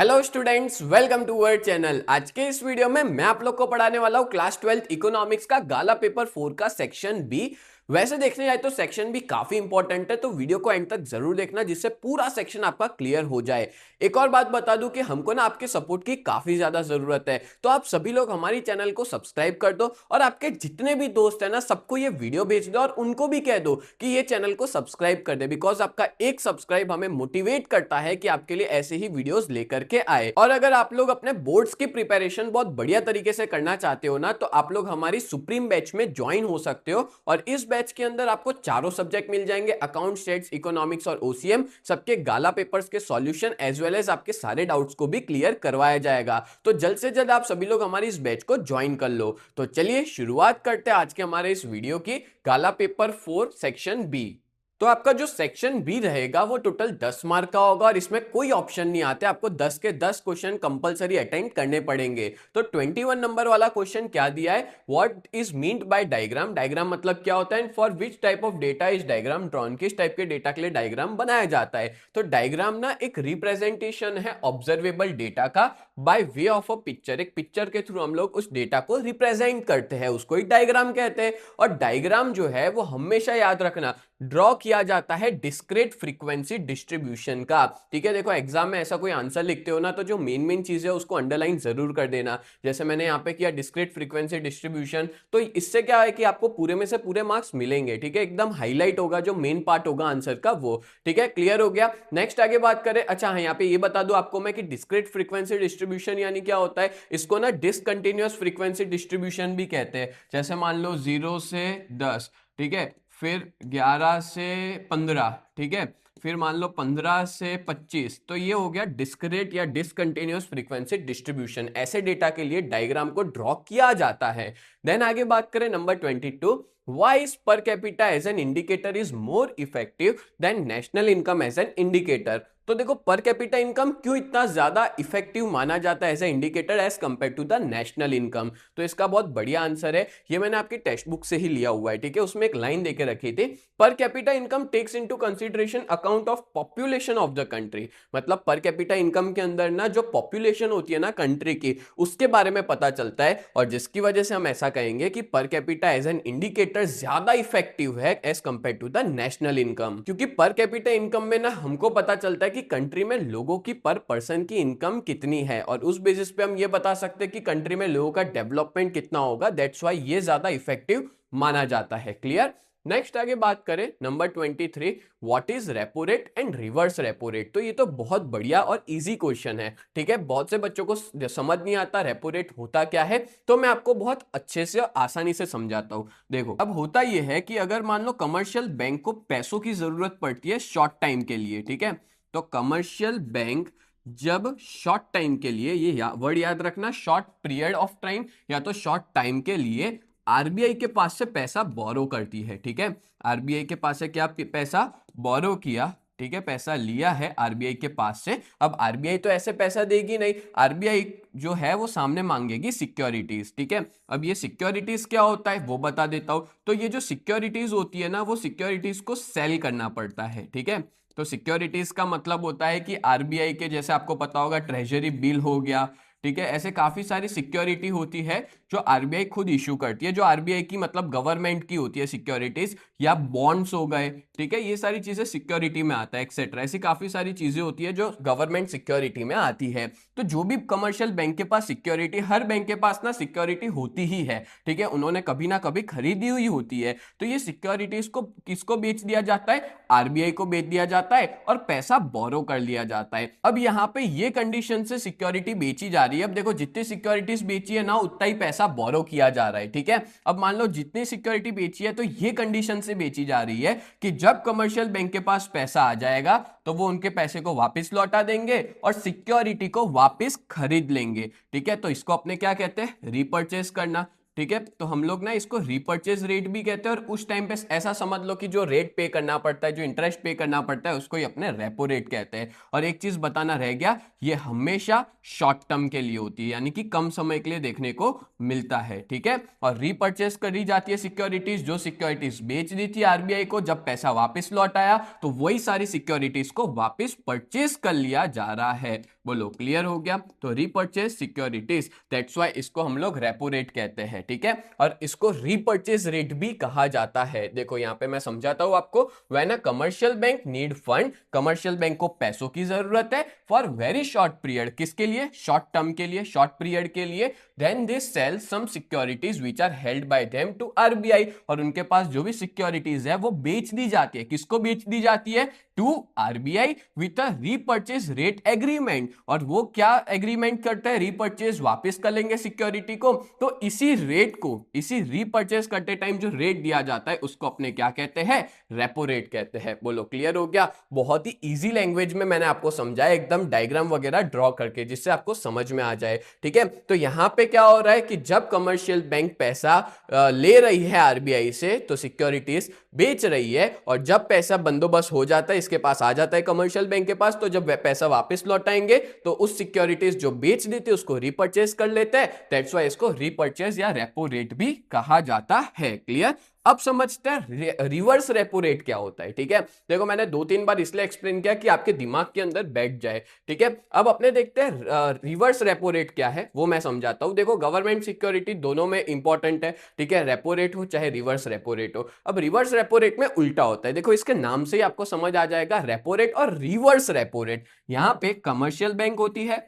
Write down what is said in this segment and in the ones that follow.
Hello students, welcome to our channel. आज के इस वीडियो में मैं आप लोग को पढ़ाने वाला हूँ क्लास 12th इकोनॉमिक्स का गाला पेपर 4 का सेक्शन बी। वैसे देखने जाए तो सेक्शन भी काफी इंपॉर्टेंट है, तो वीडियो को एंड तक जरूर देखना जिससे पूरा सेक्शन आपका क्लियर हो जाए। एक और बात बता दूं कि हमको ना आपके सपोर्ट की काफी ज्यादा जरूरत है, तो आप सभी लोग हमारी चैनल को सब्सक्राइब कर दो और आपके जितने भी दोस्त हैं ना सबको ये वीडियो भेज दो और उनको भी कह दो कि ये चैनल को सब्सक्राइब कर दे, बिकॉज आपका एक सब्सक्राइब हमें मोटिवेट करता है कि आपके लिए ऐसे ही वीडियोस लेकर के आए। और अगर आप लोग अपने बोर्ड्स की प्रिपरेशन बहुत बढ़िया तरीके से करना चाहते हो ना, तो आप लोग हमारी सुप्रीम बैच में ज्वाइन हो सकते हो। और इस बैच के अंदर आपको चारों सब्जेक्ट मिल जाएंगे, अकाउंट, स्टेट्स, इकोनॉमिक्स और ओसीएम, सबके गाला पेपर्स के सॉल्यूशन एज वेल एज आपके सारे डाउट्स को भी क्लियर करवाया जाएगा। तो जल्द से जल्द आप सभी लोग हमारी इस बैच को ज्वाइन कर लो। तो चलिए शुरुआत करते हैं आज के हमारे इस वीडियो की गाला पेपर 4 सेक्शन बी। तो आपका जो सेक्शन बी रहेगा वो टोटल 10 मार्क का होगा और इसमें कोई ऑप्शन नहीं आते, आपको 10 के 10 क्वेश्चन कंपलसरी अटेंड करने पड़ेंगे। तो 21 नंबर वाला क्वेश्चन क्या दिया है, what is meant by diagram. Diagram मतलब क्या होता है, for which type of data is diagram drawn, किस टाइप के डेटा के लिए डायग्राम बनाया जाता है। तो डायग्राम ना एक रिप्रेजेंटेशन है ऑब्जर्वेबल डेटा का by way of a picture. एक पिक्चर के थ्रू हम लोग उस डेटा को रिप्रेजेंट करते हैं, उसको ही डायग्राम कहते हैं। और डायग्राम जो है वो हमेशा याद रखना ड्रॉ किया जाता है डिस्क्रीट फ्रीक्वेंसी डिस्ट्रीब्यूशन का। ठीक है, देखो एग्जाम में ऐसा कोई आंसर लिखते हो ना तो जो मेन चीज है उसको अंडरलाइन जरूर कर देना। जैसे मैंने यहाँ पे किया डिस्क्रीट फ्रीक्वेंसी डिस्ट्रीब्यूशन, तो इससे क्या है कि आपको पूरे में से पूरे मार्क्स मिलेंगे। ठीक है, एकदम हाईलाइट होगा जो मेन पार्ट होगा आंसर का वो। ठीक है, क्लियर हो गया। नेक्स्ट आगे बात करें। अच्छा हाँ, यहाँ पे ये बता दो आपको मैं कि डिस्क्रीट फ्रीक्वेंसी डिस्ट्रीब्यूशन यानी क्या होता है, इसको ना डिसकंटिन्यूअस फ्रीक्वेंसी डिस्ट्रीब्यूशन भी कहते हैं। जैसे मान लो 0 से 10, ठीक है, फिर 11 से 15, ठीक है, फिर मान लो 15 से 25, तो ये हो गया डिस्क्रीट या डिसकंटिन्यूअस फ्रीक्वेंसी डिस्ट्रीब्यूशन। ऐसे डेटा के लिए डायग्राम को ड्रॉ किया जाता है। देन आगे बात करें number 22, why is per capita as an indicator is more effective than national income as an indicator। तो देखो पर कैपिटा इनकम क्यों इतना ज्यादा इफेक्टिव माना जाता है as a indicator as compare to the national income. तो इसका बहुत बढ़िया आंसर है, ये मैंने आपकी टेक्स्ट बुक से ही लिया हुआ है। ठीक है, उसमें एक लाइन देके रखी थी, per capita income tax into consideration account of population of the country. मतलब पर कैपिटा इनकम के अंदर ना जो पॉपुलेशन होती है ना कंट्री की, उसके बारे में पता चलता है। और जिसकी वजह से हम ऐसा कहेंगे कि per capita as an indicator ज्यादा इफेक्टिव है as compare to the national income, क्योंकि पर कैपिटा इनकम में ना हमको पता चलता है कि कंट्री में लोगों की पर पर्सन की इनकम कितनी है, और उस बेसिस पे हम ये बता सकते हैं कि कंट्री में लोगों का डेवलपमेंट कितना होगा। दैट्स व्हाई ये ज्यादा इफेक्टिव माना जाता है। क्लियर। नेक्स्ट आगे बात करें number 23, what is repo rate and reverse repo rate. तो ये तो बहुत बढ़िया और इजी क्वेश्चन है। ठीक है, बहुत से बच्चों को समझ नहीं आता रेपो रेट होता क्या है, तो मैं आपको बहुत अच्छे से आसानी से समझाता हूं। देखो अब होता यह है कि अगर मान लो कमर्शियल बैंक को पैसों की जरूरत पड़ती है शॉर्ट टाइम के लिए, ठीक है, तो कमर्शियल बैंक जब शॉर्ट टाइम के लिए, ये वर्ड याद रखना, शॉर्ट पीरियड ऑफ टाइम या तो शॉर्ट टाइम के लिए आरबीआई के पास से पैसा बोरो करती है। ठीक है, आरबीआई के पास से क्या पैसा बोरो किया, ठीक है, पैसा लिया है आरबीआई के पास से। अब आरबीआई तो ऐसे पैसा देगी नहीं, आरबीआई जो है वो सामने मांगेगी सिक्योरिटीज। ठीक है, अब ये सिक्योरिटीज क्या होता है वो बता देता हूं। तो ये जो सिक्योरिटीज होती है ना, वो सिक्योरिटीज को सेल करना पड़ता है। ठीक है, तो सिक्योरिटीज का मतलब होता है कि आरबीआई के, जैसे आपको पता होगा ट्रेजरी बिल हो गया, ठीक है, ऐसे काफी सारी सिक्योरिटी होती है जो आरबीआई खुद इशू करती है, जो आरबीआई की मतलब गवर्नमेंट की होती है सिक्योरिटीज, या बॉन्ड्स हो गए। ठीक है, ये सारी चीजें सिक्योरिटी में आता है, एक्सेट्रा। ऐसी काफी सारी चीजें होती है जो गवर्नमेंट सिक्योरिटी में आती है। तो जो भी कमर्शियल बैंक के पास सिक्योरिटी, हर बैंक के पास ना सिक्योरिटी होती ही है। ठीक है, उन्होंने कभी ना कभी खरीदी हुई होती है। तो ये सिक्योरिटीज को किसको बेच दिया जाता है, आरबीआई को बेच दिया जाता है और पैसा बोरो कर लिया जाता है। अब यहाँ पे ये कंडीशन से सिक्योरिटी बेची जा रही है। अब देखो जितनी सिक्योरिटीज बेची है ना उतना ही पैसा बोरो किया जा रहा है। ठीक है, अब मान लो जितनी सिक्योरिटी बेची है तो ये कंडीशन से बेची जा रही है कि जब कमर्शियल बैंक के पास पैसा आ जाएगा तो वो उनके पैसे को वापस लौटा देंगे और सिक्योरिटी को वापस खरीद लेंगे। ठीक है, तो इसको अपने क्या कहते हैं, रीपर्चेस करना। ठीक है, तो हम लोग ना इसको रीपर्चेज रेट भी कहते हैं। और उस टाइम पे ऐसा समझ लो कि जो रेट पे करना पड़ता है, जो इंटरेस्ट पे करना पड़ता है, उसको ही अपने रेपो रेट कहते हैं। और एक चीज बताना रह गया, ये हमेशा शॉर्ट टर्म के लिए होती है, यानी कि कम समय के लिए देखने को मिलता है। ठीक है, और रीपर्चेज करी जाती है सिक्योरिटीज, जो सिक्योरिटीज बेच दी थी आरबीआई को, जब पैसा वापस लौट आया तो वही सारी सिक्योरिटीज को वापस परचेज कर लिया जा रहा है। बोलो क्लियर हो गया। तो रीपर्चेज सिक्योरिटीज, दैट्स व्हाई इसको हम लोग रेपो रेट कहते हैं, ठीक है। और इसको रीपर्चेज रेट भी कहा जाता है। देखो यहाँ पे मैं समझाता हूं आपको। When a commercial bank need fund, commercial bank को पैसों की जरूरत है फॉर वेरी शॉर्ट पीरियड, किसके लिए? शॉर्ट टर्म के लिए, शॉर्ट पीरियड के लिए। Then they sell some securities which are held by them to RBI, और उनके पास जो भी सिक्योरिटीज है वो बेच दी जाती है। किसको बेच दी जाती है? To RBI with a repurchase rate agreement. और वो क्या एग्रीमेंट करता है? रीपर्चेज वापस कर लेंगे सिक्योरिटी को, तो इसी रेट को, इसी रीपर्चेज करते टाइम जो रेट दिया जाता है उसको अपने क्या कहते हैं? रेपो रेट कहते हैं। बोलो क्लियर हो गया। बहुत ही इजी लैंग्वेज में मैंने आपको समझाया, एकदम डायग्राम वगैरह ड्रॉ करके, जिससे आपको समझ में आ जाए, ठीक है। तो यहां पे क्या हो रहा है कि जब कमर्शियल बैंक पैसा ले रही है आरबीआई से, तो सिक्योरिटीज बेच रही है, और जब पैसा बंदोबस्त हो जाता है, इसके पास आ जाता है कमर्शियल बैंक के पास, तो जब पैसा वापस लौटाएंगे तो उस सिक्योरिटीज जो बेच दी थी उसको रीपर्चेज कर लेते हैं। दैट्स व्हाई इसको रीपर्चेज या रेपो रेट भी कहा जाता है। क्लियर? अब समझते हैं रिवर्स रेपो रेट क्या होता है, ठीक है। देखो मैंने 2-3 बार इसलिए एक्सप्लेन किया कि आपके दिमाग के अंदर बैठ जाए, ठीक है। अब अपने देखते हैं रिवर्स रेपो रेट क्या है, वो मैं समझाता हूं। देखो गवर्नमेंट सिक्योरिटी दोनों में इंपॉर्टेंट है, ठीक है, रेपो रेट हो चाहे रिवर्स रेपो रेट हो। अब रिवर्स रेपो रेट में उल्टा होता है। देखो इसके नाम से ही आपको समझ आ जाएगा, रेपो रेट और रिवर्स रेपो रेट। यहां पे कमर्शियल बैंक होती है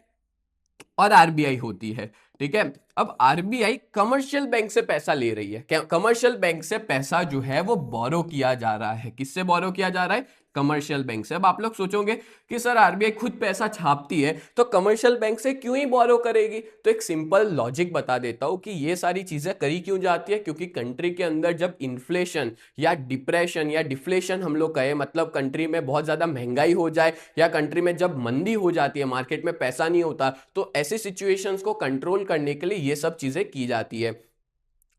और आरबीआई होती है, ठीक है। अब आरबीआई कमर्शियल बैंक से पैसा ले रही है। कमर्शियल बैंक से पैसा जो है वो बोरो किया जा रहा है। किससे बोरो किया जा रहा है? कमर्शियल बैंक से। अब आप लोग सोचोगे कि सर आरबीआई खुद पैसा छापती है तो कमर्शियल बैंक से क्यों ही बोरो करेगी? तो एक सिंपल लॉजिक बता देता हूं कि ये सारी चीजें करी क्यों जाती है। क्योंकि कंट्री के अंदर जब इन्फ्लेशन या डिप्रेशन या डिफ्लेशन हम लोग कहें, मतलब कंट्री में बहुत ज्यादा महंगाई हो जाए, या कंट्री में जब मंदी हो जाती है, मार्केट में पैसा नहीं होता, तो ऐसी सिचुएशंस को कंट्रोल करने के लिए ये सब चीजें की जाती है।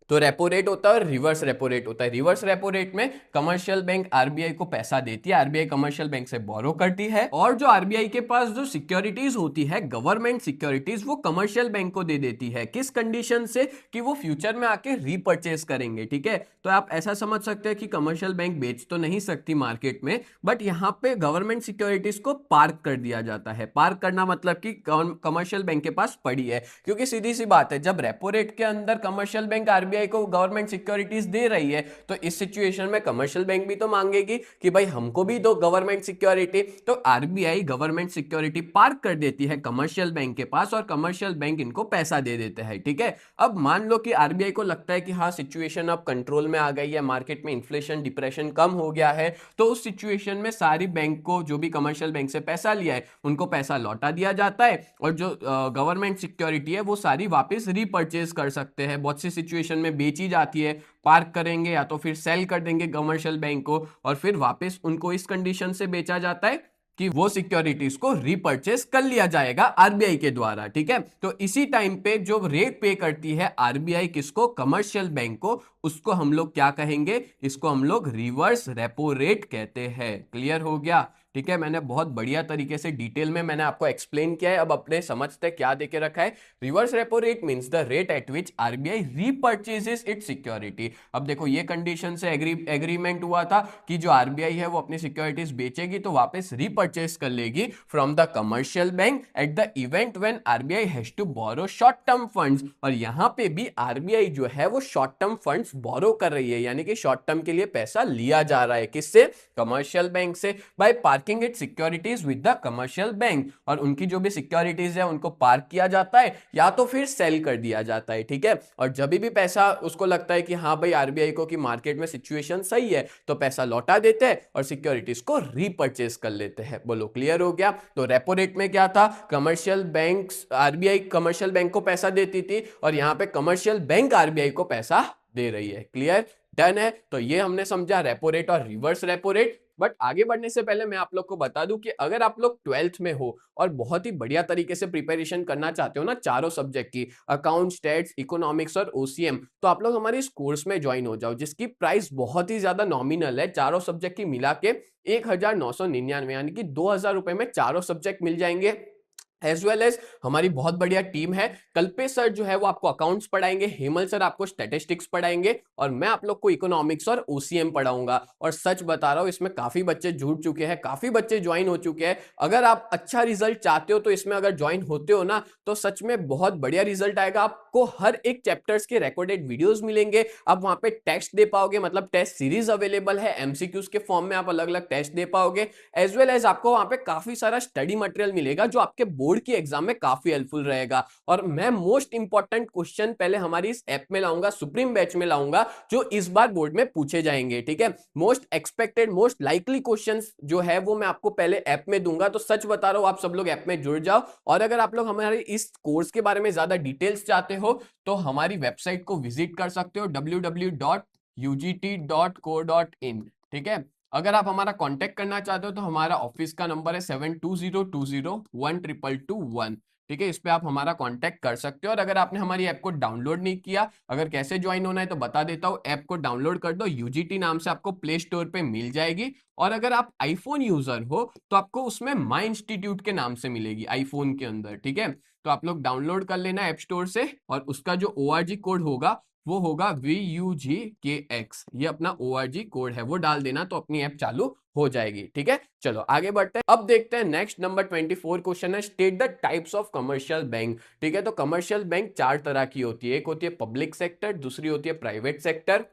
तो रेपो रेट होता है और रिवर्स रेपो रेट होता है। रिवर्स रेपो रेट में कमर्शियल बैंक आरबीआई को पैसा देती है, आरबीआई कमर्शियल बैंक से बोरो करती है, और जो आरबीआई के पास जो सिक्योरिटीज होती है, गवर्नमेंट सिक्योरिटीज, वो कमर्शियल बैंक को दे देती है। किस कंडीशन से? कि वो फ्यूचर में आके रीपर्चेज करेंगे, ठीक है। तो आप ऐसा समझ सकते हैं कि कमर्शियल बैंक बेच तो नहीं सकती मार्केट में, बट यहाँ पे गवर्नमेंट सिक्योरिटीज को पार्क कर दिया जाता है। पार्क करना मतलब कि कमर्शियल बैंक के पास पड़ी है। क्योंकि सीधी सी बात है, जब रेपो रेट के अंदर कमर्शियल बैंक आरबीआई को गवर्नमेंट सिक्योरिटीज दे रही है, तो इस सिचुएशन में कमर्शियल बैंक भी तो मांगेगी कि भाई हमको भी दो गवर्नमेंट सिक्योरिटी। तो आरबीआई गवर्नमेंट सिक्योरिटी पार्क कर देती है कमर्शियल बैंक के पास, और कमर्शियल बैंक इनको पैसा दे देते हैं, ठीक है। अब मान लो कि आरबीआई को लगता है कि हाँ सिचुएशन अब कंट्रोल में आ गई है, मार्केट में इन्फ्लेशन डिप्रेशन कम हो गया है, तो उस सिचुएशन में सारी बैंक को, जो भी कमर्शियल बैंक से पैसा लिया है, उनको पैसा लौटा दिया जाता है, और जो गवर्नमेंट सिक्योरिटी है वो सारी वापस रीपर्चेज कर सकते हैं। बहुत सी सिचुएशन में बेची जाती है, पार्क करेंगे या तो फिर सेल कर देंगे कमर्शियल बैंक को, और फिर वापस उनको इस कंडीशन से बेचा जाता है कि वो सिक्योरिटीज को रीपर्चेज कर लिया जाएगा आरबीआई के द्वारा, ठीक है। तो इसी टाइम पे जो रेट पे करती है आरबीआई किसको? कमर्शियल बैंक को, उसको हम लोग क्या कहेंगे? इसको हम लोग रिवर्स रेपो रेट कहते हैं। क्लियर हो गया? ठीक है, मैंने बहुत बढ़िया तरीके से डिटेल में मैंने आपको एक्सप्लेन किया है। अब अपने समझते क्या देके रखा है। Reverse repo rate means the rate at which RBI repurchases its security. अब देखो ये कंडीशन से एग्रीमेंट हुआ था कि जो आरबीआई है वो अपनी सिक्योरिटीज बेचेगी तो वापस रीपर्चेज कर लेगी from the commercial bank at the event when RBI has to borrow short term funds. और यहां पे भी आरबीआई जो है वो शॉर्ट टर्म फंड्स बोरो कर रही है, यानी कि शॉर्ट टर्म के लिए पैसा लिया जा रहा है। किससे? कमर्शियल बैंक से, by parking it securities with the commercial bank. और उनकी जो भी सिक्योरिटीज है उनको पार्क किया जाता है या तो फिर सेल कर दिया जाता है, ठीक है। और जब भी पैसा उसको लगता है कि हाँ भाई आरबीआई को कि मार्केट में सिचुएशन सही है, तो पैसा लौटा देते हैं और सिक्योरिटीज को रीपर्चेज कर लेते हैं। बोलो क्लियर हो गया? तो रेपो रेट में क्या था? Commercial bank, RBI commercial bank को पैसा देती थी, और यहां पे कमर्शियल बैंक आरबीआई को पैसा दे रही है। क्लियर? डन है? तो ये हमने समझा रेपो रेट और रिवर्स रेपो रेट। बट आगे बढ़ने से पहले मैं आप लोग को बता दूं कि अगर आप लोग 12th में हो और बहुत ही बढ़िया तरीके से प्रिपरेशन करना चाहते हो ना चारों सब्जेक्ट की, अकाउंट, स्टैट्स, इकोनॉमिक्स और ओसीएम, तो आप लोग हमारे इस कोर्स में ज्वाइन हो जाओ, जिसकी प्राइस बहुत ही ज्यादा नॉमिनल है। चारों सब्जेक्ट की मिला के 1999, यानी कि 2000 रुपए में चारों सब्जेक्ट मिल जाएंगे। एज वेल एज हमारी बहुत बढ़िया टीम है। कल्पे सर जो है वो आपको अकाउंट्स पढ़ाएंगे, हेमल सर आपको स्टैटिस्टिक्स पढ़ाएंगे और मैं आप लोग को इकोनॉमिक्स और ओसीएम पढ़ाऊंगा। और सच बता रहा हूं इसमें काफी बच्चे जुड़ चुके हैं, काफी बच्चे ज्वाइन हो चुके हैं। अगर आप अच्छा रिजल्ट चाहते हो तो इसमें अगर ज्वाइन होते हो ना तो सच में बहुत बढ़िया रिजल्ट आएगा। आपको हर एक चैप्टर्स के रिकॉर्डेड वीडियोस मिलेंगे, आप वहां पे टेस्ट दे पाओगे, मतलब टेस्ट सीरीज अवेलेबल है, एमसीक्यूज के फॉर्म में आप अलग अलग टेस्ट दे पाओगे। एज वेल एज आपको वहां पे काफी सारा स्टडी मटेरियल मिलेगा जो आपके बोर्ड की एग्जाम में काफी हेल्पफुल रहेगा। और मैं मोस्ट इंपॉर्टेंट क्वेश्चन पहले हमारी इस ऐप में लाऊंगा, सुप्रीम बैच में लाऊंगा, जो इस बार बोर्ड में पूछे जाएंगे। ठीक है, most expected most likely questions जो है वो मैं आपको पहले ऐप में दूंगा। तो सच बता रहा हूं, आप सब लोग ऐप में जुड़ जाओ। और अगर आप लोग हमारे इस कोर्स के बारे में ज्यादा डिटेल्स चाहते हो तो हमारी वेबसाइट को विजिट कर सकते हो www.ugt.co.in। ठीक है, अगर आप हमारा कांटेक्ट करना चाहते हो तो हमारा ऑफिस का नंबर है 7202012221। ठीक है, इस पे आप हमारा कांटेक्ट कर सकते हो। और अगर आपने हमारी ऐप को डाउनलोड नहीं किया, अगर कैसे ज्वाइन होना है तो बता देता हूँ। ऐप को डाउनलोड कर दो, यूजीटी नाम से आपको प्ले स्टोर पे मिल जाएगी। और अगर आप आईफोन यूजर हो तो आपको उसमें माई इंस्टीट्यूट के नाम से मिलेगी आईफोन के अंदर। ठीक है, तो आप लोग डाउनलोड कर लेना ऐप स्टोर से, और उसका जो ORG कोड होगा वो होगा VUGKX। ये अपना ORG कोड है, वो डाल देना तो अपनी ऐप चालू हो जाएगी। ठीक है, चलो आगे बढ़ते हैं। अब देखते हैं नेक्स्ट नंबर 24 क्वेश्चन है, state the types of commercial bank. ठीक है, तो कमर्शियल बैंक चार तरह की होती है। एक होती है पब्लिक सेक्टर, दूसरी होती है प्राइवेट सेक्टर,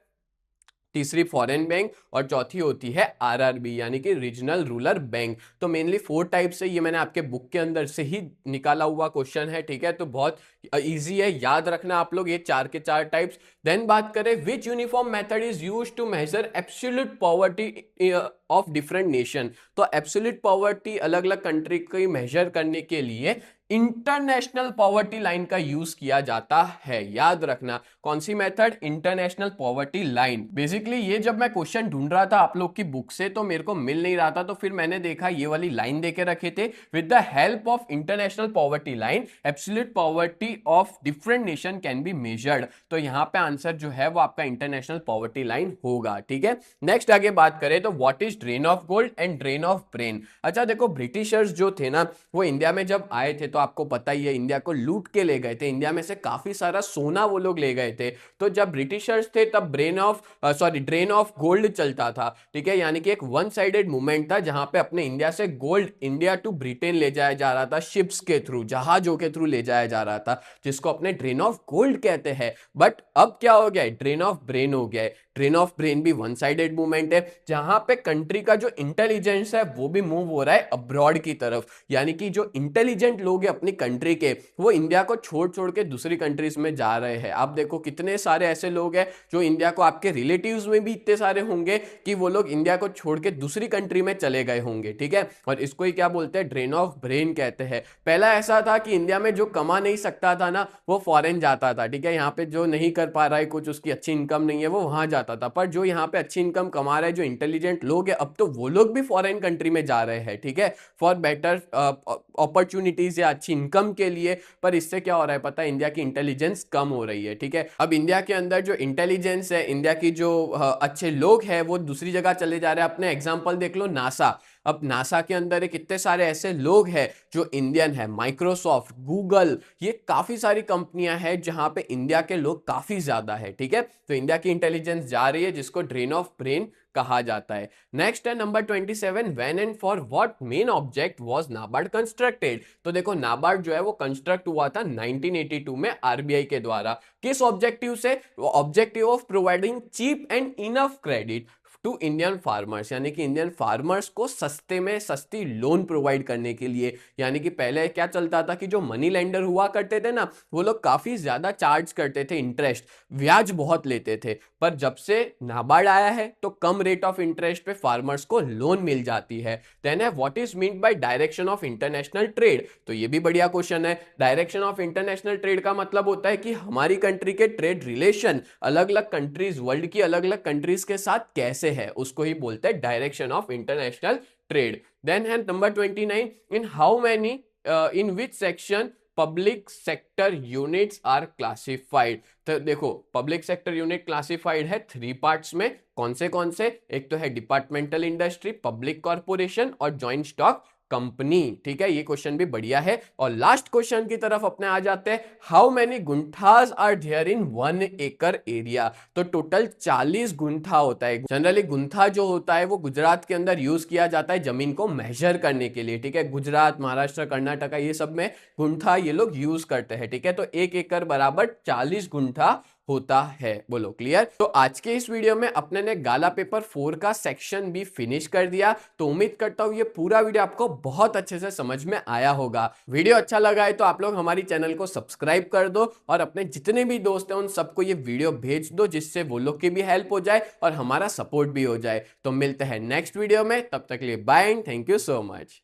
तीसरी फॉरेन बैंक और चौथी होती है आरआरबी यानी कि रीजनल रूरल बैंक। तो मेनली 4 टाइप से, ये मैंने आपके बुक के अंदर से ही निकाला हुआ क्वेश्चन है। ठीक है, तो बहुत इजी है, याद रखना आप लोग ये चार के चार टाइप्स। देन बात करें, which uniform method is used to measure absolute poverty of different nation. तो एब्सोल्यूट पॉवर्टी अलग अलग कंट्री की मेजर करने के लिए इंटरनेशनल पॉवर्टी लाइन का यूज किया जाता है। याद रखना कौन सी method, international poverty line. Basically ये जब मैं क्वेश्चन ढूंढ रहा था आप लोग की बुक से तो मेरे को मिल नहीं रहा था, तो फिर मैंने देखा ये वाली लाइन देके रखे थे, with the help of international poverty line absolute poverty of different nation can be measured. तो यहाँ पे आंसर जो है वो आपका इंटरनेशनल पॉवर्टी लाइन होगा। ठीक है, नेक्स्ट आगे बात करें तो what is drain of gold and drain of brain. अच्छा देखो, ब्रिटिशर्स जो थे ना वो इंडिया में जब आए थे तो आपको पता ही है इंडिया को लूट के ले गए थे, इंडिया में से काफी सारा सोना वो लोग ले गए थे। तो जब ब्रिटिशर्स थे तब ड्रेन ऑफ गोल्ड चलता था। ठीक है, यानी कि एक वन साइडेड मूवमेंट था जहां पे अपने इंडिया से गोल्ड इंडिया टू ब्रिटेन ले जाया जा रहा था, शिप्स के थ्रू, जहाजों के थ्रू ले जाया जा रहा था, जिसको अपने ड्रेन ऑफ गोल्ड कहते हैं। बट अब क्या हो गया है, ड्रेन ऑफ ब्रेन हो गया है। ड्रेन ऑफ ब्रेन भी वन साइडेड मूवमेंट है जहां पे कंट्री का जो इंटेलिजेंस है वो भी मूव हो रहा है अब्रॉड की तरफ, यानी कि जो इंटेलिजेंट लोग हैं अपनी कंट्री के वो इंडिया को छोड़ छोड़ के दूसरी कंट्रीज में जा रहे हैं। आप देखो कितने सारे ऐसे लोग हैं जो इंडिया को, आपके रिलेटिव्स में भी इतने सारे होंगे कि वो लोग इंडिया को छोड़ के दूसरी कंट्री में चले गए होंगे। ठीक है, और इसको ही क्या बोलते हैं, ड्रेन ऑफ ब्रेन कहते हैं। पहला ऐसा था कि इंडिया में जो कमा नहीं सकता था ना वो फॉरेन जाता था। ठीक है, यहाँ पे जो नहीं कर पा रहा है कुछ, उसकी अच्छी इनकम नहीं है, वो वहां जाता था। पर जो यहाँ पे अच्छी इनकम कमा रहा है, जो इंटेलिजेंट लोग है, अब तो वो लोग भी फॉरेन कंट्री में जा रहे हैं। ठीक है, फॉर बेटर अपॉर्चुनिटीज या अच्छी इनकम के लिए। पर इससे क्या हो रहा है पता है, इंडिया की इंटेलिजेंस कम हो रही है। ठीक है, अब इंडिया के अंदर जो इंटेलिजेंस है, इंडिया की जो अच्छे लोग हैं वो दूसरी जगह चले जा रहे हैं। अपने एग्जांपल देख लो नासा। अब नासा के अंदर कितने सारे ऐसे लोग हैं जो इंडियन है, माइक्रोसॉफ्ट, गूगल, ये काफी सारी कंपनियां हैं जहां पे इंडिया के लोग काफी ज्यादा है। ठीक है, तो इंडिया की इंटेलिजेंस जा रही है, जिसको ड्रेन ऑफ ब्रेन कहा जाता है। नेक्स्ट है number 27, when and for what main object was NABARD constructed. तो देखो नाबार्ड जो है वो कंस्ट्रक्ट हुआ था 1982 में आरबीआई के द्वारा। किस ऑब्जेक्टिव से, objective of providing cheap and enough credit to Indian farmers, यानी कि इंडियन फार्मर्स को सस्ते में सस्ती लोन प्रोवाइड करने के लिए। यानी कि पहले क्या चलता था कि जो मनी लेंडर हुआ करते थे ना वो लोग काफी ज्यादा चार्ज करते थे, इंटरेस्ट, ब्याज बहुत लेते थे। पर जब से नाबार्ड आया है तो कम रेट ऑफ इंटरेस्ट पे फार्मर्स को लोन मिल जाती है। देन है what is mean by direction of international trade. तो ये भी बढ़िया क्वेश्चन है। डायरेक्शन ऑफ इंटरनेशनल ट्रेड का मतलब होता है कि हमारी कंट्री के ट्रेड रिलेशन अलग अलग कंट्रीज, वर्ल्ड की अलग अलग कंट्रीज के साथ कैसे है, उसको ही बोलते हैं direction of international trade. Then है number 29, in how many, in which section public sector units are classified. तो देखो पब्लिक सेक्टर यूनिट क्लासिफाइड है 3 पार्ट्स में। कौन से? एक तो है डिपार्टमेंटल इंडस्ट्री, पब्लिक कॉर्पोरेशन और जॉइंट स्टॉक कंपनी। ठीक है, ये क्वेश्चन भी बढ़िया है। और लास्ट क्वेश्चन की तरफ अपने आ जाते हैं, how many gunthas are there in 1 एकड़ एरिया। तो टोटल 40 गुंठा होता है। जनरली गुंठा जो होता है वो गुजरात के अंदर यूज किया जाता है जमीन को मेजर करने के लिए। ठीक है, गुजरात, महाराष्ट्र, कर्नाटका ये सब में गुंठा ये लोग यूज करते हैं। ठीक है, तो 1 एकड़ बराबर 40 गुंठा होता है। बोलो क्लियर। तो आज के इस वीडियो में अपने ने गाला पेपर 4 का सेक्शन भी फिनिश कर दिया। तो उम्मीद करता हूं ये पूरा वीडियो आपको बहुत अच्छे से समझ में आया होगा। वीडियो अच्छा लगा है तो आप लोग हमारी चैनल को सब्सक्राइब कर दो और अपने जितने भी दोस्त हैं उन सबको ये वीडियो भेज दो, जिससे वो लोग की भी हेल्प हो जाए और हमारा सपोर्ट भी हो जाए। तो मिलते हैं नेक्स्ट वीडियो में, तब तक के लिए bye and thank you so much.